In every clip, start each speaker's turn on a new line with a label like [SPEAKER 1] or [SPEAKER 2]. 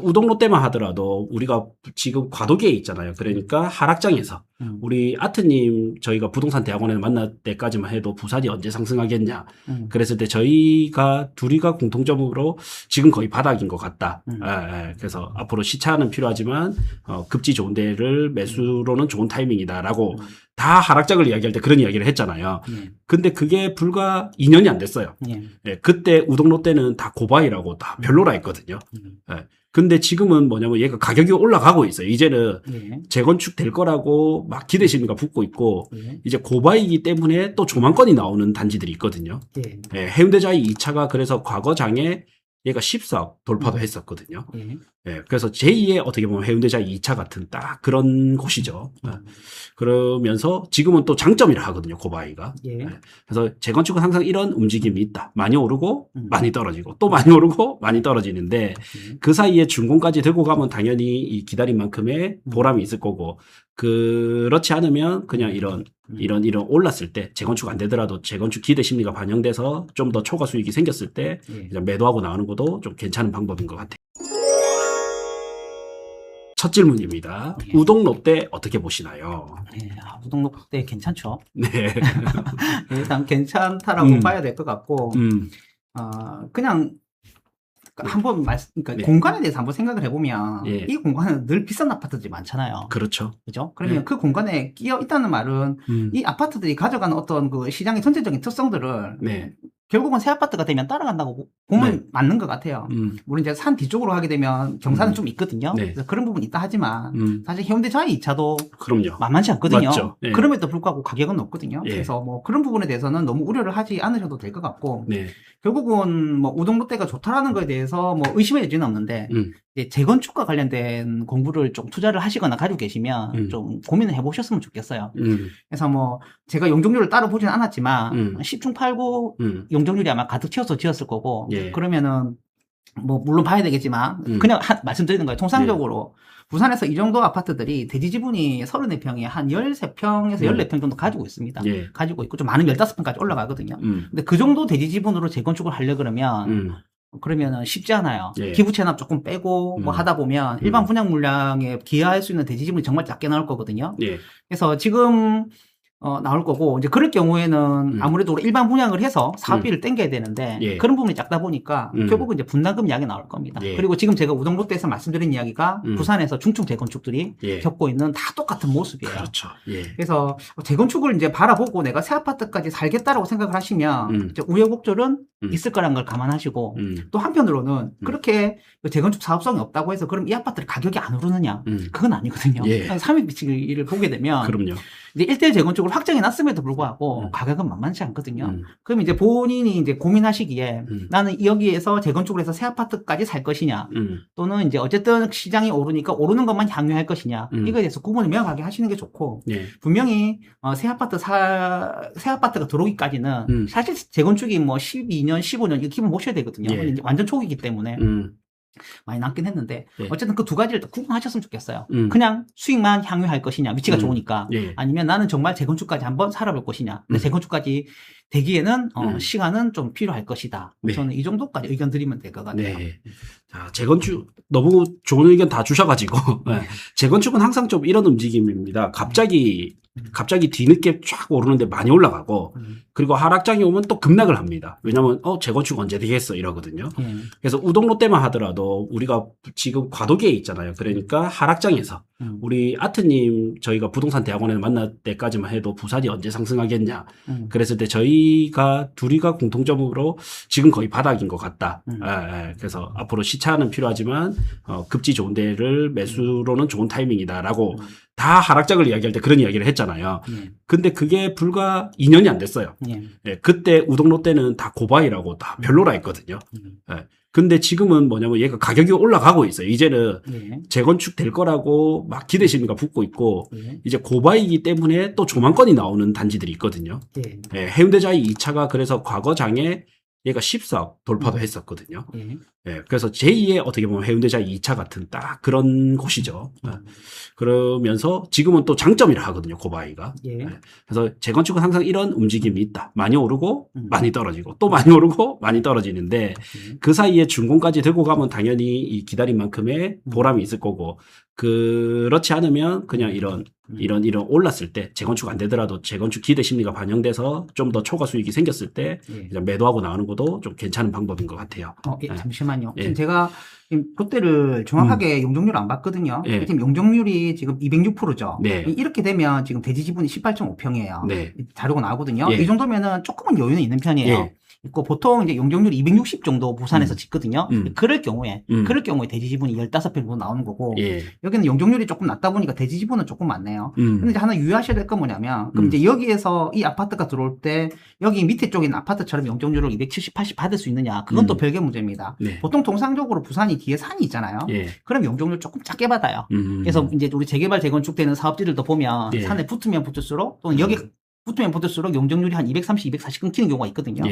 [SPEAKER 1] 우동 롯데만 하더라도 우리가 지금 과도기에 있잖아요. 그러니까 하락장에서 우리 아트님 저희가 부동산 대학원에서 만날 때까지만 해도 부산이 언제 상승하겠냐. 그랬을 때 저희가 둘이가 공통점으로 지금 거의 바닥인 것 같다. 그래서 앞으로 시차는 필요하지만 급지 좋은 데를 매수로는 좋은 타이밍이다라고 다 하락장을 이야기할 때 그런 이야기를 했잖아요. 근데 그게 불과 2년이 안 됐어요. 그때 우동 롯데는 다 고바이라고 다 별로라 했거든요. 근데 지금은 뭐냐면 얘가 가격이 올라가고 있어요. 이제는 재건축 될 거라고 막 기대 심리가 붙고 있고 이제 고바이기 때문에 또 조만건이 나오는 단지들이 있거든요. 해운대자이 2차가 그래서 과거장에 얘가 14억 돌파도 했었거든요. 그래서 제2의 어떻게 보면 해운대자이 2차 같은 딱 그런 곳이죠. 그러면서 지금은 또 장점이라 하거든요. 고바이가. 그래서 재건축은 항상 이런 움직임이 있다. 많이 오르고 많이 떨어지고 또 많이 오르고 많이 떨어지는데 그 사이에 준공까지 들고 가면 당연히 이 기다린 만큼의 보람이 있을 거고 그렇지 않으면 그냥 이런 올랐을 때 재건축 안 되더라도 재건축 기대 심리가 반영돼서 좀 더 초과 수익이 생겼을 때 그냥 매도하고 나오는 것도 좀 괜찮은 방법인 것 같아요. 첫 질문입니다. 우동 롯데 어떻게 보시나요?
[SPEAKER 2] 우동 롯데 괜찮죠?
[SPEAKER 1] 네.
[SPEAKER 2] 일단 괜찮다라고 봐야 될 것 같고, 그냥 한번 그러니까 공간에 대해서 한번 생각을 해보면 이 공간은 늘 비싼 아파트들이 많잖아요.
[SPEAKER 1] 그렇죠.
[SPEAKER 2] 그죠? 그러면 그 공간에 끼어 있다는 말은 이 아파트들이 가져가는 어떤 그 시장의 전체적인 특성들을 결국은 새 아파트가 되면 따라간다고 보면 맞는 것 같아요. 물론 이제 산 뒤쪽으로 하게 되면 경사는 좀 있거든요. 그래서 그런 부분이 있다 하지만 사실 해운대자이 2차도
[SPEAKER 1] 그럼요.
[SPEAKER 2] 만만치 않거든요.
[SPEAKER 1] 맞죠.
[SPEAKER 2] 그럼에도 불구하고 가격은 높거든요. 그래서 뭐 그런 부분에 대해서는 너무 우려를 하지 않으셔도 될 것 같고 결국은 뭐 우동 롯데가 좋다라는 거에 대해서 뭐 의심의 여지는 없는데 이제 재건축과 관련된 공부를 좀 투자를 하시거나 가지고 계시면 좀 고민을 해보셨으면 좋겠어요. 그래서 뭐 제가 용적률을 따로 보진 않았지만 10중 8구 용적률이 아마 가득 채워서 지었을 거고 그러면은 뭐 물론 봐야 되겠지만 그냥 말씀드리는 거예요. 통상적으로 부산에서 이 정도 아파트들이 대지 지분이 34평에 한 13평에서 14평 정도 가지고 있습니다. 가지고 있고 좀 많은 15평까지 올라가거든요. 근데 그 정도 대지 지분으로 재건축을 하려 그러면은 쉽지 않아요. 기부 체납 조금 빼고 뭐 하다 보면 일반 분양 물량에 기여할 수 있는 대지 지분이 정말 작게 나올 거거든요. 그래서 지금 나올 거고 이제 그럴 경우에는 아무래도 일반 분양을 해서 사업비를 땡겨야 되는데 그런 부분이 작다 보니까 결국은 이제 분담금 이야기 나올 겁니다. 그리고 지금 제가 우동 롯데에서 말씀드린 이야기가 부산에서 중증 재건축들이 겪고 있는 다 똑같은 모습이에요.
[SPEAKER 1] 그렇죠.
[SPEAKER 2] 그래서 재건축을 이제 바라보고 내가 새 아파트까지 살겠다라고 생각을 하시면 이제 우여곡절은 있을 거라는 걸 감안하시고 또 한편으로는 그렇게 재건축 사업성이 없다고 해서 그럼 이 아파트를 가격이 안 오르느냐? 그건 아니거든요. 삼익비치를 보게 되면
[SPEAKER 1] 그럼요.
[SPEAKER 2] 이제 1대1 재건축을 확정해 놨음에도 불구하고 가격은 만만치 않거든요. 그럼 이제 본인이 이제 고민하시기에 나는 여기에서 재건축을 해서 새 아파트까지 살 것이냐 또는 이제 어쨌든 시장이 오르니까 오르는 것만 향유할 것이냐 이거에 대해서 구분을 명확하게 하시는 게 좋고 분명히 새 아파트가 들어오기까지는 사실 재건축이 뭐 12년, 15년 이거 기본 모셔야 되거든요. 이제 완전 초기이기 때문에 많이 남긴 했는데 어쨌든 그 두 가지를 또 구분하셨으면 좋겠어요. 그냥 수익만 향유할 것이냐 위치가 좋으니까 아니면 나는 정말 재건축까지 한번 살아볼 것이냐 근데 재건축까지 되기에는 시간은 좀 필요할 것이다. 저는 이 정도까지 의견 드리면 될 것 같아요.
[SPEAKER 1] 자, 재건축 너무 좋은 의견 다 주셔가지고 재건축은 항상 좀 이런 움직임입니다. 갑자기 뒤늦게 쫙 오르는데 많이 올라가고 그리고 하락장이 오면 또 급락을 합니다. 왜냐면 재건축 언제 되겠어 이러거든요. 그래서 우동 롯데만 하더라도 우리가 지금 과도기에 있잖아요. 그러니까 하락장에서 우리 아트님 저희가 부동산 대학원에서 만날 때까지만 해도 부산이 언제 상승하겠냐. 그랬을 때 저희가 둘이가 공통점으로 지금 거의 바닥인 것 같다. 그래서 앞으로 시차는 필요하지만 급지 좋은 데를 매수로는 좋은 타이밍이다라고 다 하락장을 이야기할 때 그런 이야기를 했잖아요. 근데 그게 불과 2년이 안 됐어요. 그때 우동 롯데는 다 고바이라고 다 별로라 했거든요. 근데 지금은 뭐냐면 얘가 가격이 올라가고 있어요. 이제는 재건축 될 거라고 막 기대 심리가 붙고 있고 이제 고바이기 때문에 또 조만건이 나오는 단지들이 있거든요. 해운대자이 2차가 그래서 과거장에 얘가 14억 돌파도 했었거든요. 예, 그래서 제2의 어떻게 보면 해운대자 2차 같은 딱 그런 곳이죠. 그러면서 지금은 또 장점이라 하거든요, 고바이가. 예. 그래서 재건축은 항상 이런 움직임이 있다. 많이 오르고 많이 떨어지고 또 많이 오르고 많이 떨어지는데 그 사이에 준공까지 들고 가면 당연히 이 기다린 만큼의 보람이 있을 거고 그렇지 않으면 그냥 이런 올랐을 때 재건축 안 되더라도 재건축 기대 심리가 반영돼서 좀 더 초과 수익이 생겼을 때 그냥 매도하고 나오는 것도 좀 괜찮은 방법인 것 같아요.
[SPEAKER 2] 잠시만요. 지금 제가 그때를 정확하게 용적률을 안 봤거든요. 지금 용적률이 지금 206%죠. 이렇게 되면 지금 대지 지분이 18.5평이에요. 자료가 나오거든요. 이 정도면은 조금은 여유는 있는 편이에요. 있고 보통 이제 용적률 260 정도 부산에서 짓거든요. 그럴 경우에 대지 지분이 15평 정도 나오는 거고 여기는 용적률이 조금 낮다 보니까 대지 지분은 조금 많네요. 근데 이제 하나 유의하셔야 될 건 뭐냐면 그럼 이제 여기에서 이 아파트가 들어올 때 여기 밑에 쪽에 있는 아파트처럼 용적률을 270, 80 받을 수 있느냐 그건 또 별개 문제입니다. 보통 통상적으로 부산이 뒤에 산이 있잖아요. 그럼 용적률 조금 작게 받아요. 그래서 이제 우리 재개발 재건축되는 사업지들도 보면 산에 붙으면 붙을수록 또는 여기 붙으면 붙을수록 용적률이 한 230, 240 끊기는 경우가 있거든요.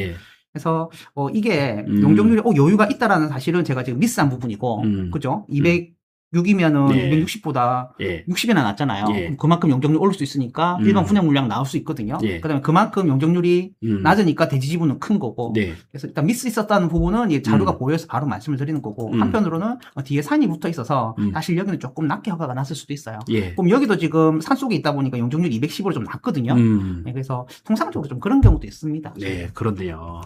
[SPEAKER 2] 그래서 이게 용적률이 여유가 있다라는 사실은 제가 지금 미스한 부분이고, 그죠? 206이면은 260보다 60이나 낮잖아요. 그만큼 용적률 오를 수 있으니까 일반 분양 물량 나올 수 있거든요. 그다음에 그만큼 용적률이 낮으니까 대지 지분은 큰 거고. 그래서 일단 미스 있었다는 부분은 이 자료가 보여서 바로 말씀을 드리는 거고, 한편으로는 뒤에 산이 붙어 있어서 사실 여기는 조금 낮게 허가가 났을 수도 있어요. 그럼 여기도 지금 산 속에 있다 보니까 용적률 210으로 좀 낮거든요. 그래서 통상적으로 좀 그런 경우도 있습니다.
[SPEAKER 1] 네, 그렇네요.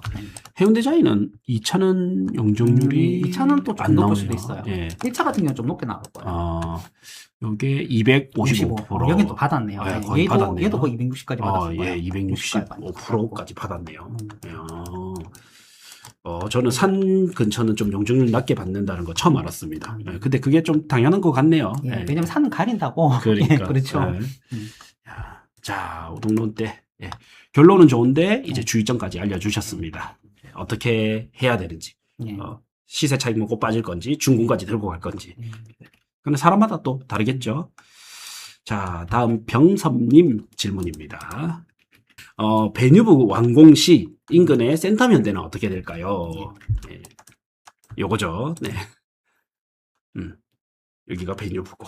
[SPEAKER 1] 해운대자이는 2차는 용적률이
[SPEAKER 2] 2차는 또 좀 높을 수도 있어요. 1차 같은 경우는 좀 높게 나올 거예요.
[SPEAKER 1] 요게 255%.
[SPEAKER 2] 여긴 또 받았네요.
[SPEAKER 1] 거의 받았네요.
[SPEAKER 2] 얘도 거의 260까지 받았어요.
[SPEAKER 1] 265%까지 받았네요. 저는 산 근처는 좀 용적률 낮게 받는다는 거 처음 알았습니다. 근데 그게 좀 당연한 것 같네요.
[SPEAKER 2] 왜냐면 산은 가린다고.
[SPEAKER 1] 그러니까.
[SPEAKER 2] 그렇죠.
[SPEAKER 1] 자, 오동론 때. 결론은 좋은데 이제 주의점까지 알려주셨습니다. 어떻게 해야 되는지. 시세 차익 먹고 빠질 건지 중군까지 들고 갈 건지. 근데 사람마다 또 다르겠죠. 자, 다음 병섭님 질문입니다. 배뉴브 완공 시 인근의 센터면대는 어떻게 될까요? 요거죠. 네. 여기가 배뉴브고.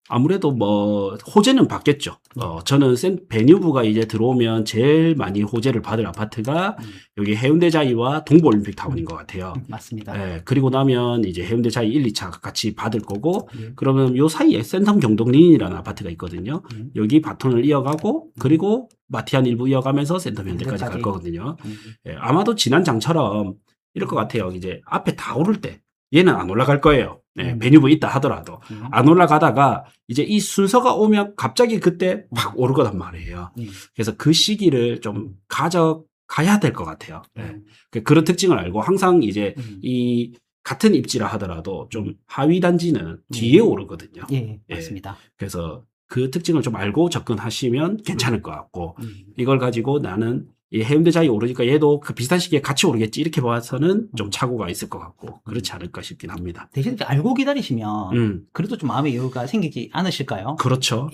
[SPEAKER 1] 아무래도 뭐 호재는 받겠죠. 저는 배뉴브가 이제 들어오면 제일 많이 호재를 받을 아파트가 여기 해운대자이와 동부올림픽타운인 것 같아요.
[SPEAKER 2] 맞습니다.
[SPEAKER 1] 그리고 나면 이제 해운대자이 1, 2차 같이 받을 거고 그러면 요 사이에 센텀 경동린이라는 아파트가 있거든요. 여기 바톤을 이어가고 그리고 마티안 일부 이어가면서 센텀 현대까지 갈 거거든요. 아마도 지난 장처럼 이럴 것 같아요. 이제 앞에 다 오를 때 얘는 안 올라갈 거예요. 배뉴브 있다 하더라도 안 올라가다가 이제 이 순서가 오면 갑자기 그때 팍 오를 거단 말이에요. 그래서 그 시기를 좀 가져가야 될 것 같아요. 그런 특징을 알고 항상 이제 이 같은 입지라 하더라도 좀 하위 단지는 뒤에 오르거든요.
[SPEAKER 2] 맞습니다.
[SPEAKER 1] 그래서 그 특징을 좀 알고 접근하시면 괜찮을 것 같고 이걸 가지고 나는 이 해운대자이 오르니까 얘도 그 비슷한 시기에 같이 오르겠지 이렇게 봐서는 좀 착오가 있을 것 같고 그렇지 않을까 싶긴 합니다.
[SPEAKER 2] 대신 알고 기다리시면 그래도 좀 마음의 여유가 생기지 않으실까요?
[SPEAKER 1] 그렇죠.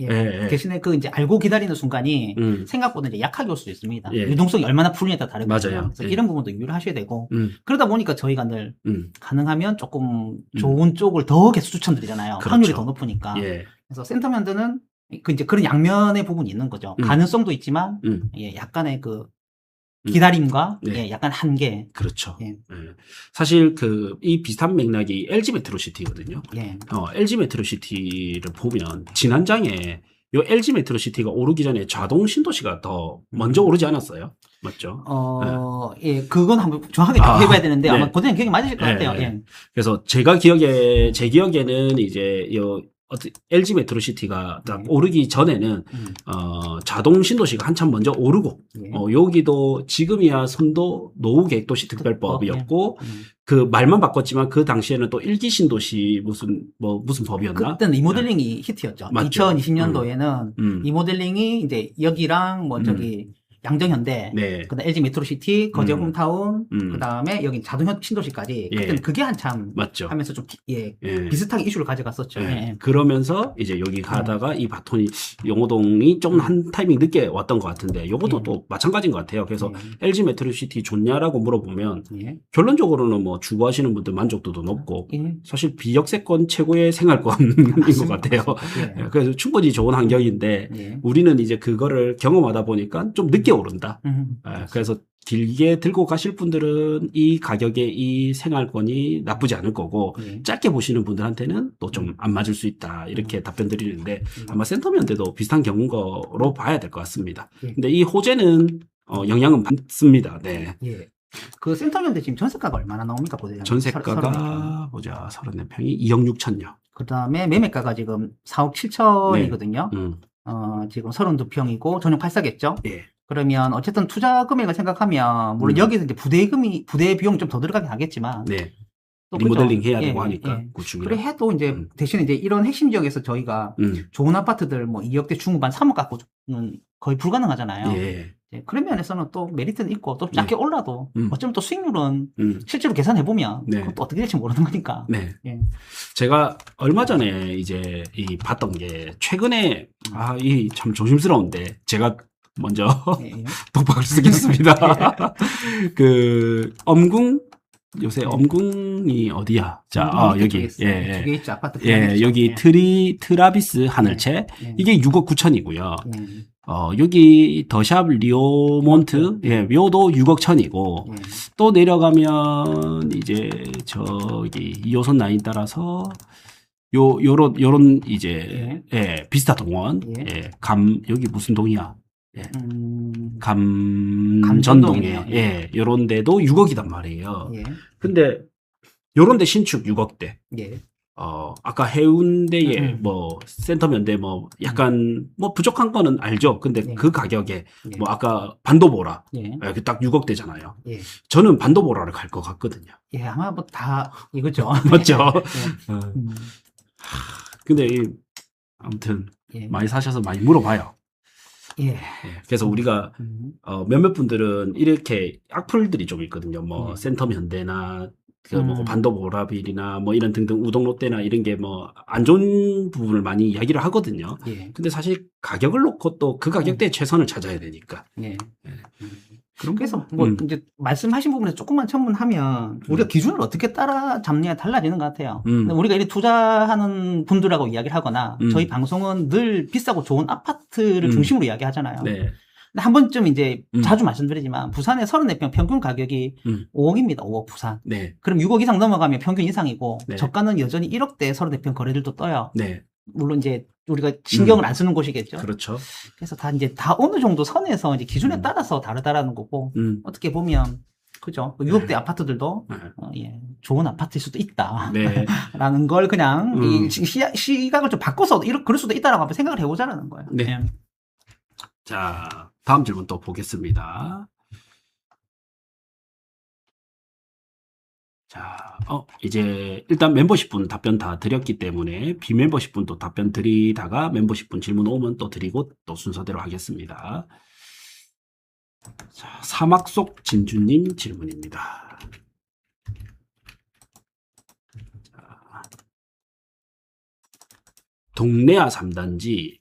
[SPEAKER 2] 대신에 그 이제 알고 기다리는 순간이 생각보다 이제 약하게 올 수도 있습니다. 유동성이 얼마나 풀리냐에 따라 다르거든요.
[SPEAKER 1] 맞아요.
[SPEAKER 2] 그래서 이런 부분도 유의를 하셔야 되고 그러다 보니까 저희가 늘 가능하면 조금 좋은 쪽을 더 계속 추천드리잖아요.
[SPEAKER 1] 그렇죠.
[SPEAKER 2] 확률이 더 높으니까. 그래서 센터면들은 그 이제 그런 양면의 부분이 있는 거죠. 가능성도 있지만 약간의 그 기다림과 약간 한계.
[SPEAKER 1] 그렇죠. 사실 이 비슷한 맥락이 LG 메트로시티거든요. LG 메트로시티를 보면 지난장에 요 LG 메트로시티가 오르기 전에 자동 신도시가 더 먼저 오르지 않았어요? 맞죠?
[SPEAKER 2] 그건 한번 정확하게 해봐야 되는데 아마 고등학교 기억이 맞으실 것 같아요.
[SPEAKER 1] 그래서 제 기억에는 이제 LG 메트로시티가 딱 오르기 전에는 자동 신도시가 한참 먼저 오르고 여기도 지금이야 선도 노후 계획도시 특별법이었고 그 말만 바꿨지만 그 당시에는 또 일기 신도시 무슨 법이었나?
[SPEAKER 2] 그때는 리모델링이 히트였죠. 맞죠? 2020년도에는 리모델링이 이제 여기랑 저기 양정현대,
[SPEAKER 1] 네.
[SPEAKER 2] 그다음 LG 메트로시티, 거제 홈타운, 그다음에 여기 자동 신도시까지
[SPEAKER 1] 예.
[SPEAKER 2] 그때는 그게 한참
[SPEAKER 1] 맞죠.
[SPEAKER 2] 하면서 좀 비슷하게 이슈를 가져갔었죠. 예.
[SPEAKER 1] 그러면서 이제 여기 가다가 이 바톤이 용호동이 좀 한 타이밍 늦게 왔던 것 같은데 요것도 또 마찬가지인 것 같아요. 그래서 LG 메트로시티 좋냐라고 물어보면 결론적으로는 뭐 주거하시는 분들 만족도도 높고 사실 비역세권 최고의 생활권인 것 같아요. 그래서 충분히 좋은 환경인데 우리는 이제 그거를 경험하다 보니까 좀 늦게 오른다. 그래서 길게 들고 가실 분들은 이 가격에 이 생활권이 나쁘지 않을 거고 짧게 보시는 분들한테는 또 좀 안 맞을 수 있다 이렇게 답변 드리는데 아마 센터면대도 비슷한 경우인 거로 봐야 될 것 같습니다. 근데 이 호재는 영향은 받습니다. 네.
[SPEAKER 2] 그 센터면대 지금 전세가가 얼마나 나옵니까? 보세요.
[SPEAKER 1] 전세가가 보자 34평이 2억 6천요.
[SPEAKER 2] 그 다음에 매매가가 지금 4억 7천이거든요. 지금 32평이고 전용 8사겠죠?
[SPEAKER 1] 예.
[SPEAKER 2] 그러면 어쨌든 투자 금액을 생각하면 물론 여기서 이제 부대 비용이 좀 더 들어가긴 하겠지만
[SPEAKER 1] 또 리모델링 해야 되고 하니까 구축이라.
[SPEAKER 2] 그래 해도 이제 대신에 이제 이런 핵심 지역에서 저희가 좋은 아파트들 뭐 2억대 중후반 3억 갖고는 거의 불가능하잖아요. 그런 면에서는 또 메리트는 있고 또 작게 올라도 어쩌면 또 수익률은 실제로 계산해 보면 그것도 어떻게 될지 모르는 거니까.
[SPEAKER 1] 제가 얼마 전에 이제 이 봤던 게 최근에 이 참 조심스러운데 제가 먼저 독박을 쓰겠습니다. 그 엄궁 요새 엄궁이 어디야? 자, 여기
[SPEAKER 2] 두 개 있죠. 아파트.
[SPEAKER 1] 여기 트라비스 하늘채 이게 6억 9천이고요. 여기 더샵 리오몬트 묘도 6억 1천이고 또 내려가면 이제 저기 2호선 라인 따라서 요런 이제 비스타 동원 여기 무슨 동이야? 감전동에 요런 데도 6억이단 말이에요. 근데 요런 데 신축 6억대. 아까 해운대에 뭐 센터면대 뭐 약간 뭐 부족한 거는 알죠. 근데 그 가격에 뭐 아까 반도보라 딱 6억대잖아요. 저는 반도보라를 갈 것 같거든요.
[SPEAKER 2] 아마 뭐 다 이거죠.
[SPEAKER 1] 맞죠. 근데 아무튼 많이 사셔서 많이 물어봐요. 그래서 우리가 몇몇 분들은 이렇게 악플들이 좀 있거든요. 뭐 센텀 현대나 뭐 반도보라빌이나 뭐 이런 등등 우동롯데나 이런 게 뭐 안 좋은 부분을 많이 이야기를 하거든요. 근데 사실 가격을 놓고 또 그 가격대에 최선을 찾아야 되니까.
[SPEAKER 2] 그래서 뭐 이제 말씀하신 부분에서 조금만 첨언하면 우리가 기준을 어떻게 따라 잡느냐에 달라지는 것 같아요. 우리가 이렇게 투자하는 분들하고 이야기를 하거나 저희 방송은 늘 비싸고 좋은 아파트를 중심으로 이야기하잖아요. 근데 한 번쯤 이제 자주 말씀드리지만 부산의 34평 평균 가격이 5억입니다. 5억 부산. 그럼 6억 이상 넘어가면 평균 이상이고 저가는 여전히 1억대 34평 거래들도 떠요. 물론 이제 우리가 신경을 안 쓰는 곳이겠죠.
[SPEAKER 1] 그렇죠.
[SPEAKER 2] 그래서 다 이제 다 어느 정도 선에서 이제 기준에 따라서 다르다라는 거고 어떻게 보면 그죠. 6억대 아파트들도 좋은 아파트일 수도 있다. 라는 걸 그냥 이 시각을 좀 바꿔서 그럴 수도 있다라고 한번 생각을 해보자라는 거예요.
[SPEAKER 1] 자, 다음 질문 또 보겠습니다. 자, 이제 일단 멤버십 분 답변 다 드렸기 때문에 비멤버십 분도 답변 드리다가 멤버십 분 질문 오면 또 드리고 또 순서대로 하겠습니다. 자, 사막 속 진주님 질문입니다. 자, 동래아 3단지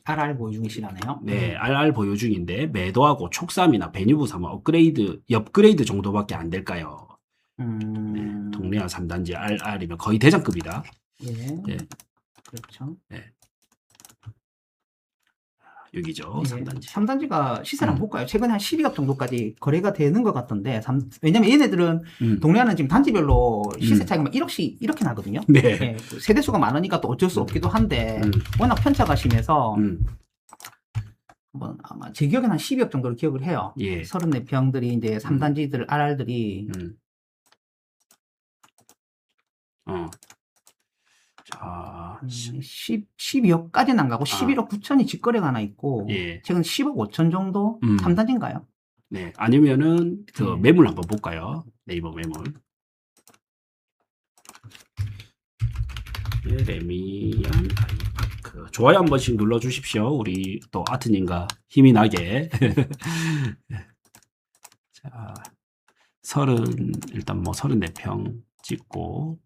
[SPEAKER 2] RR 보유 중이시라네요.
[SPEAKER 1] 네, RR 보유 중인데 매도하고 촉삼이나 배뉴부 사면 업그레이드 정도밖에 안 될까요? 동래아 3단지 RR이면 거의 대장급이다.
[SPEAKER 2] 그렇죠.
[SPEAKER 1] 여기죠. 3단지.
[SPEAKER 2] 3단지가 시세를 한번 볼까요? 최근에 한 12억 정도까지 거래가 되는 것 같던데, 왜냐면 얘네들은 동래아는 지금 단지별로 시세 차이가 막 1억씩 이렇게 나거든요. 세대수가 많으니까 또 어쩔 수 없기도 한데, 워낙 편차가 심해서, 아마 제 기억에는 한 12억 정도로 기억을 해요. 34평들이 이제 3단지들, RR들이.
[SPEAKER 1] 자,
[SPEAKER 2] 12억까지는 안 가고 11억 9천이 직거래가 하나 있고 최근 10억 5천 정도 3단지인가요?
[SPEAKER 1] 네, 아니면은 그 매물 한번 볼까요? 네이버 매물. 레미안 아이파크. 그 좋아요 한 번씩 눌러주십시오. 우리 또 아트님과 힘이 나게. 자, 일단 뭐 34평 찍고,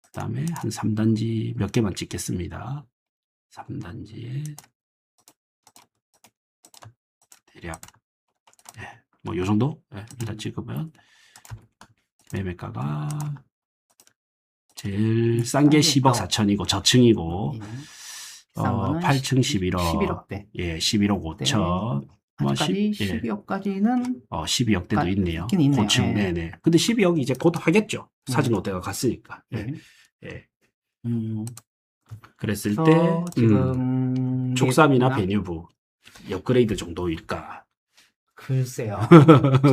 [SPEAKER 1] 그 다음에 한 3단지 몇 개만 찍겠습니다. 3단지에 대략, 뭐 요 정도? 일단 찍으면 매매가가 제일 싼 게 10억 4천이고 저층이고 8층 11억
[SPEAKER 2] 11억대.
[SPEAKER 1] 예, 11억 5천.
[SPEAKER 2] 아직까지 12억까지는
[SPEAKER 1] 12억대도 있네요.
[SPEAKER 2] 있긴 있네요.
[SPEAKER 1] 고층. 네네. 근데 12억 이제 곧 하겠죠. 사진 롯데가 갔으니까. 예. 그랬을 때
[SPEAKER 2] 지금
[SPEAKER 1] 촉삼이나 베뉴브 업그레이드 정도일까?
[SPEAKER 2] 글쎄요.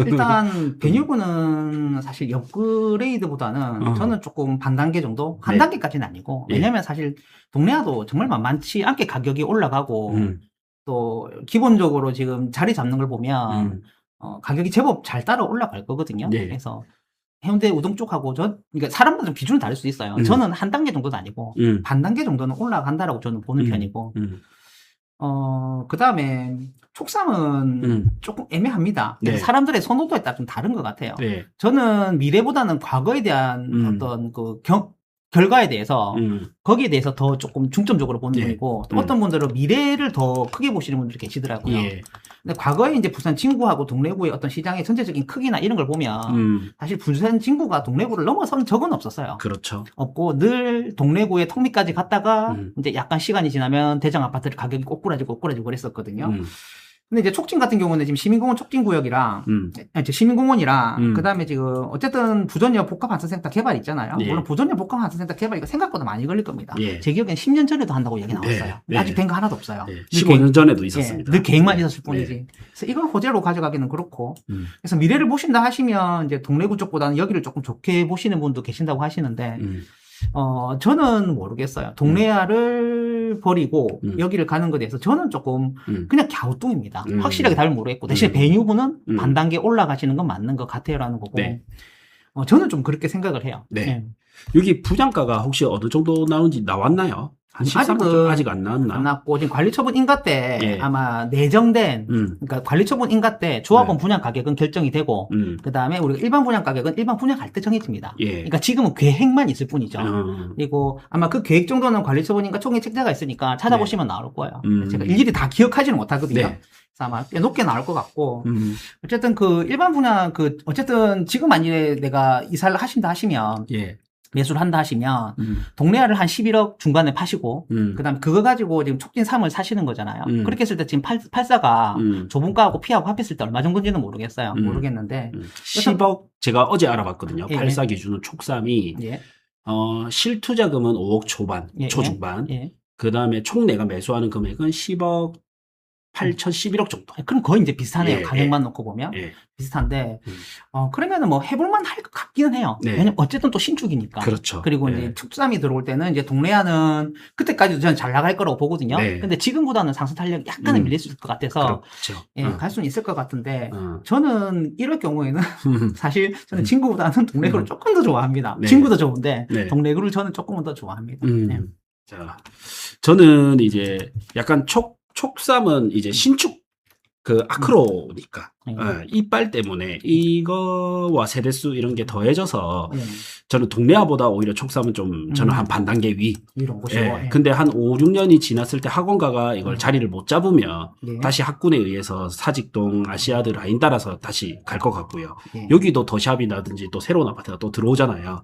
[SPEAKER 2] 일단 베뉴브는 사실 업그레이드보다는 저는 조금 반 단계 정도, 한 단계까지는 아니고, 왜냐면 사실 동네아도 정말 만만치 않게 가격이 올라가고 또 기본적으로 지금 자리 잡는 걸 보면 가격이 제법 잘 따라 올라갈 거거든요. 그래서 해운대 우동 쪽하고 그러니까 사람마다 기준은 다를 수 있어요. 저는 한 단계 정도는 아니고 반 단계 정도는 올라간다라고 저는 보는 편이고. 그 다음에 촉삼은 조금 애매합니다. 사람들의 선호도에 따라 좀 다른 것 같아요. 저는 미래보다는 과거에 대한 어떤 그 결과에 대해서 거기에 대해서 더 조금 중점적으로 보는 분이고 또 어떤 분들은 미래를 더 크게 보시는 분들이 계시더라고요. 근데 과거에 이제 부산 진구하고 동래구의 어떤 시장의 전체적인 크기나 이런 걸 보면 사실 부산 진구가 동래구를 넘어선 적은 없었어요.
[SPEAKER 1] 그렇죠.
[SPEAKER 2] 없고 늘 동래구의 턱밑까지 갔다가 이제 약간 시간이 지나면 대장 아파트 가격이 꼬꾸라지고 그랬었거든요. 근데 이제 촉진 같은 경우는 지금 시민공원 촉진구역이랑, 시민공원이랑, 그 다음에 지금, 어쨌든 부전역 복합환승센터 개발 있잖아요. 물론 부전역 복합환승센터 개발이 생각보다 많이 걸릴 겁니다. 제 기억엔 10년 전에도 한다고 얘기 나왔어요. 아직 된 거 하나도 없어요.
[SPEAKER 1] 15년 전에도 있었습니다.
[SPEAKER 2] 늘 계획만 있었을 뿐이지. 그래서 이걸 호재로 가져가기는 그렇고, 그래서 미래를 보신다 하시면, 이제 동래구 쪽보다는 여기를 조금 좋게 보시는 분도 계신다고 하시는데, 저는 모르겠어요. 동래아를 버리고 여기를 가는 것에 대해서 저는 조금 그냥 갸우뚱입니다. 확실하게 답을 모르겠고 대신에 베뉴브는 반 단계 올라가시는 건 맞는 것 같아요라는 거고 저는 좀 그렇게 생각을 해요.
[SPEAKER 1] 여기 분양가가 혹시 어느 정도 나온지 나왔나요? 한 13억 아직 안 나왔나?
[SPEAKER 2] 안 나왔고 지금 관리처분 인가 때 아마 내정된 그러니까 관리처분 인가 때 조합원 분양 가격은 결정이 되고 그 다음에 우리가 일반 분양 가격은 일반 분양할 때 정해집니다. 그러니까 지금은 계획만 있을 뿐이죠. 그리고 아마 그 계획 정도는 관리처분 인가 총액 책자가 있으니까 찾아보시면 나올 거예요. 제가 일일이 다 기억하지는 못하거든요. 그래서 아마 꽤 높게 나올 것 같고 어쨌든 그 일반 분양 어쨌든 지금 만약에 내가 이사를 하신다 하시면 매수를 한다 하시면 동래아를 한 11억 중반에 파시고 그다음에 그거 가지고 지금 촉진 3을 사시는 거잖아요. 그렇게 했을 때 지금 84가 좁은가하고 피하고 합했을 때 얼마 정도인지는 모르겠어요. 모르겠는데
[SPEAKER 1] 10억 제가 어제 알아봤거든요. 84 기준은 촉삼이 실투자금은 5억 초반, 초중반. 그다음에 총 내가 매수하는 금액은 10억 8천 11억 정도.
[SPEAKER 2] 그럼 거의 이제 비슷하네요. 가격만 놓고 보면. 비슷한데, 그러면은 뭐 해볼만 할 것 같기는 해요. 왜냐면 어쨌든 또 신축이니까.
[SPEAKER 1] 그렇죠.
[SPEAKER 2] 그리고 이제 촉삼이 들어올 때는 이제 동래아는 그때까지도 저는 잘 나갈 거라고 보거든요. 근데 지금보다는 상승 탄력이 약간은 밀릴 수 있을 것 같아서.
[SPEAKER 1] 그렇죠.
[SPEAKER 2] 갈 수는 있을 것 같은데, 저는 이럴 경우에는 사실 저는 진구보다는 동래구를 조금 더 좋아합니다. 진구도 좋은데, 동래구를 저는 조금은 더 좋아합니다.
[SPEAKER 1] 자, 저는 이제 약간 촉삼은 이제 신축 그 아크로니까 이빨 때문에 이거와 세대수 이런 게 더해져서 저는 동래아보다 오히려 촉삼은 좀 저는 한 반 단계 위로 보시고 근데 한 5, 6년이 지났을 때 학원가가 이걸 자리를 못 잡으면 다시 학군에 의해서 사직동 아시아드 라인 따라서 다시 갈 것 같고요. 여기도 더샵이라든지 또 새로운 아파트가 또 들어오잖아요.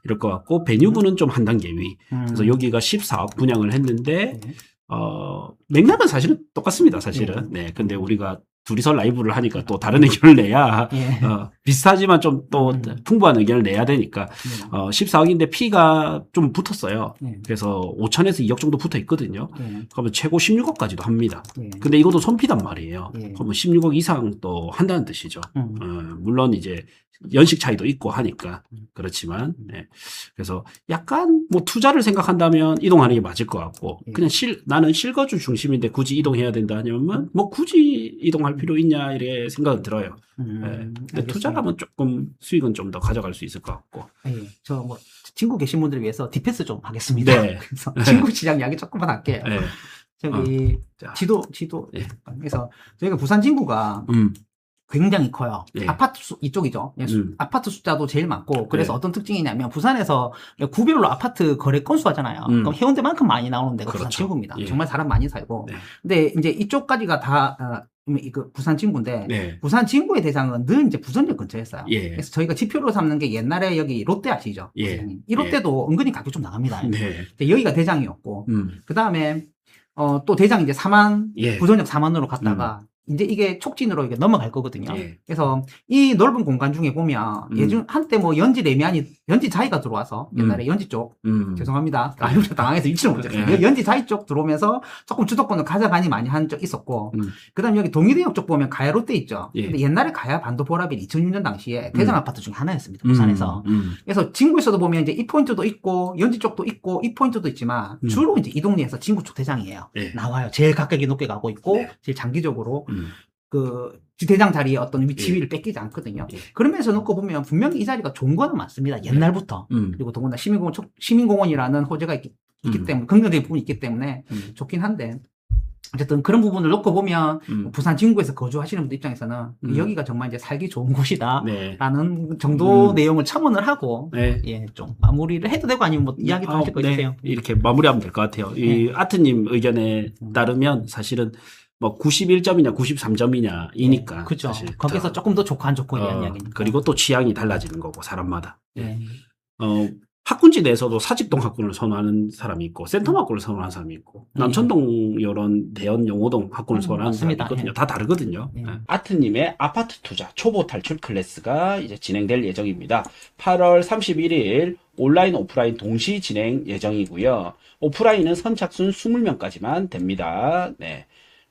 [SPEAKER 1] 이럴 것 같고 베뉴브는 좀 한 단계 위. 그래서 여기가 14억 분양을 했는데 맥락은 사실은 똑같습니다, 사실은. 근데 우리가 둘이서 라이브를 하니까 또 다른 의견을 내야, 비슷하지만 좀 또 풍부한 의견을 내야 되니까, 14억인데 P가 좀 붙었어요. 그래서 5천에서 2억 정도 붙어 있거든요. 그러면 최고 16억까지도 합니다. 근데 이것도 손피단 말이에요. 그러면 16억 이상 또 한다는 뜻이죠. 물론 이제 연식 차이도 있고 하니까 그렇지만 그래서 약간 뭐 투자를 생각한다면 이동하는 게 맞을 것 같고 그냥 나는 실거주 중심인데 굳이 이동해야 된다 하면 뭐 굳이 이동할 필요 있냐 이렇게 생각은 들어요. 근데 투자라면 조금 수익은 좀 더 가져갈 수 있을 것 같고.
[SPEAKER 2] 저 뭐 친구 계신 분들을 위해서 디펜스 좀 하겠습니다.
[SPEAKER 1] 네.
[SPEAKER 2] 그래서 친구 시장 이야기 조금만 할게요. 저기 지도 그래서 저희가 부산 진구가 굉장히 커요. 아파트 이쪽이죠. 아파트 숫자도 제일 많고 그래서 어떤 특징이냐면 부산에서 구별로 아파트 거래 건수 하잖아요. 그럼 해운대만큼 많이 나오는 데가 부산 진구입니다. 정말 사람 많이 살고. 근데 이제 이쪽까지가 다 그 부산 진구인데 부산 진구의 대상은 늘 이제 부천역 근처였어요. 그래서 저희가 지표로 삼는 게 옛날에 여기 롯데 아시죠? 이 롯데도 은근히 가격 좀 나갑니다. 근데 여기가 대장이었고 그 다음에 또 대장 이제 4만 부천역 4만으로 갔다가 이제 이게 촉진으로 이게 넘어갈 거거든요. 그래서 이 넓은 공간 중에 보면 예전 한때 뭐 연지 자이가 들어와서 옛날에 연지 쪽 죄송합니다. 알루미늄 당황해서 위치를 못했어요. 연지 자이 쪽 들어오면서 조금 주도권을 가져가니 많이 한 적 있었고 그다음 여기 동의대역 쪽 보면 가야 롯데 있죠. 근데 옛날에 가야 반도보라빌 2006년 당시에 대장 아파트 중에 하나였습니다. 부산에서. 그래서 진구에서도 보면 이제 이 포인트도 있고 연지 쪽도 있고 이 포인트도 있지만 주로 이제 이 동네에서 진구 쪽 대장이에요. 나와요. 제일 가격이 높게 가고 있고 제일 장기적으로 그 대장 자리에 어떤 지위를 뺏기지 않거든요. 그러면서 놓고 보면 분명히 이 자리가 좋은 거는 맞습니다. 옛날부터. 그리고 더군다나 시민공원이라는 호재가 있기 때문에 긍정적인 부분이 있기 때문에 좋긴 한데 어쨌든 그런 부분을 놓고 보면 부산 진구에서 거주하시는 분들 입장에서는 여기가 정말 이제 살기 좋은 곳이다라는 정도 내용을 첨언을 하고 좀 마무리를 해도 되고 아니면 뭐 이야기 더 하실 거 있으세요?
[SPEAKER 1] 이렇게 마무리하면 될 것 같아요. 이 아트님 의견에 따르면 사실은 뭐 91점이냐 93점이냐 이니까
[SPEAKER 2] 그렇죠. 거기서 조금 더 좋고 안 좋고에 대한 이야기니까.
[SPEAKER 1] 그리고 또 취향이 달라지는 거고 사람마다. 학군지 내에서도 사직동 학군을 선호하는 사람이 있고 센텀 학군을 선호하는 사람이 있고 남천동 이런 대연 용호동 학군을 선호하는 사람이 있거든요. 다 다르거든요. 아트님의 아파트 투자 초보 탈출 클래스가 이제 진행될 예정입니다. 8월 31일 온라인 오프라인 동시 진행 예정이고요. 오프라인은 선착순 20명까지만 됩니다.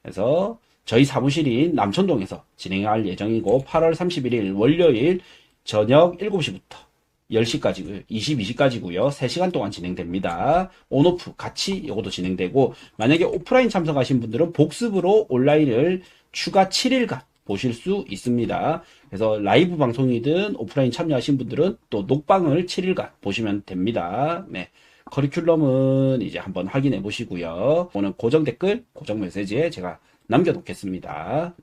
[SPEAKER 1] 그래서 저희 사무실인 남천동에서 진행할 예정이고 8월 31일 월요일 저녁 7시부터 10시까지 22시까지고요. 3시간 동안 진행됩니다. 온오프 같이 이것도 진행되고 만약에 오프라인 참석하신 분들은 복습으로 온라인을 추가 7일간 보실 수 있습니다. 그래서 라이브 방송이든 오프라인 참여하신 분들은 또 녹방을 7일간 보시면 됩니다. 커리큘럼은 이제 한번 확인해 보시고요. 오늘 고정 댓글, 고정 메시지에 제가 남겨놓겠습니다.